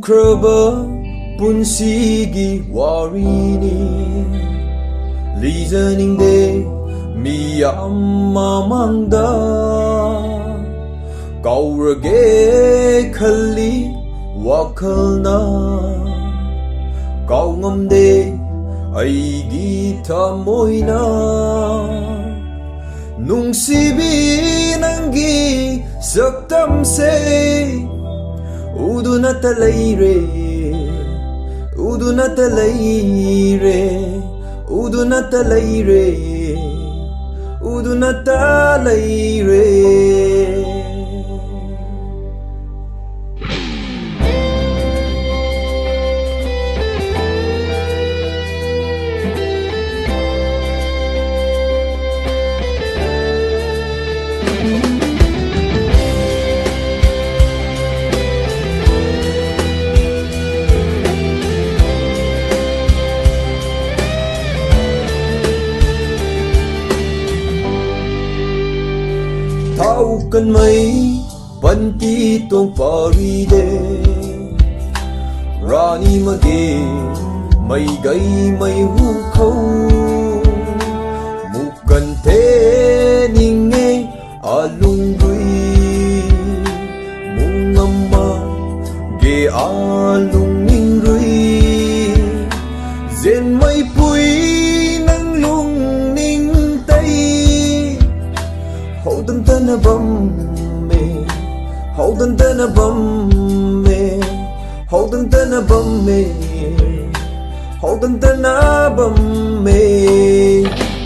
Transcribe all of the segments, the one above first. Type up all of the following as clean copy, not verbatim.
ꯂꯨꯈ꯭ꯔꯕ ꯄꯨꯟꯁꯤꯒꯤ ꯋꯥꯔꯤꯅꯤ ꯂꯤꯖꯅꯤꯡꯗꯦ ꯃꯤꯌꯥꯝ ꯃꯃꯥꯡꯗ ꯀꯥꯎꯔꯒꯦ ꯈꯜꯂꯤ ꯋꯥꯈꯜꯅ ꯀꯥꯎꯉꯝꯗꯦ ꯑꯩꯒꯤ ꯊꯃꯣꯏꯅ ꯅꯨꯡꯁꯤꯕꯤ ꯅꯪꯒꯤ ꯁꯛꯇꯝꯁꯦ 우두나타 레이레 우두나타 레이레 우두나타 레이레 우두나타 레이레 thao cơn mây vẫn tí tuông pari de rani mage mây gây mây hu khâu mu cần thế ning nghe alung rui mu ngâm ma ge alung ning rui zen mây pui nang lung ning tây hậu tân tân bầm mê hậu tân tân bầm mê hậu tân tân bầm mê hậu tân tân bầm mê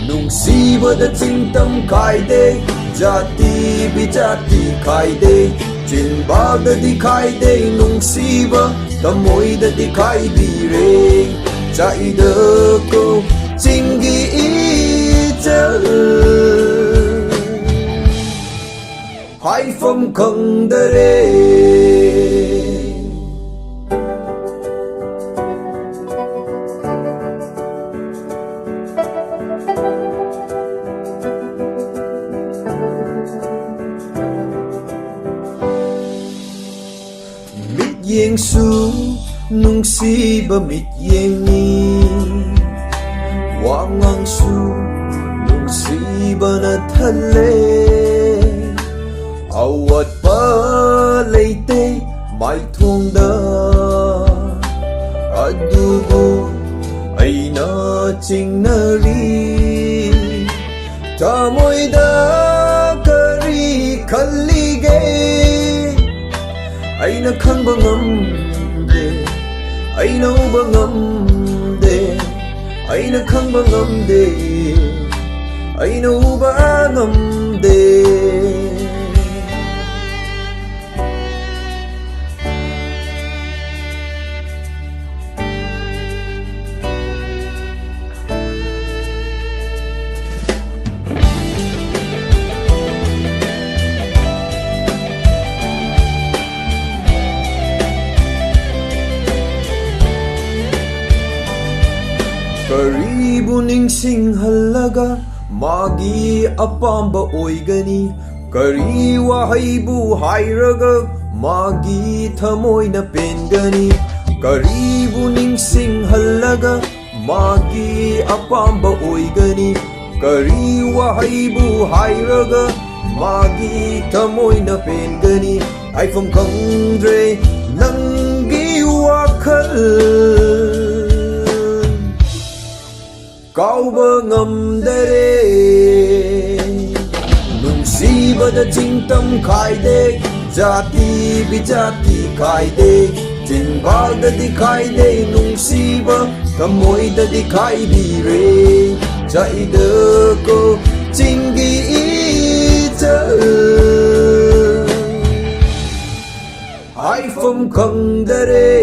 nung si bơ đã chính tâm khai đê jati bi jati khai đê trên bao đã đi khai đê nung si bơ tâm môi đã đi khai đi re chạy đỡ cô chính ghi chớ hai phong không đợi mít giang su nung si ba mít giang ni wang ngang su nung si ba na thale awat pa leite mai thong da adugo aina chingnari tamoi da kari khallige aina khangba ngamde aina uba ngamde aina khangba ngamde aina uba ngamde Karibu ningsing halaga magi apamba oigani kari wahaibu hairaga magi thamoi na pengani karibu ningsing halaga magi apamba oigani kari wahaibu hairaga magi thamoi na pengani ai phong khangdre nangi wakhal Kauba ngamdare nungsiba da jingtam khai de jati bi jati khai de jinba da dikhai de nungsiba thamoi da dikhai bi re chai de ko chingi cha hai phong khang dare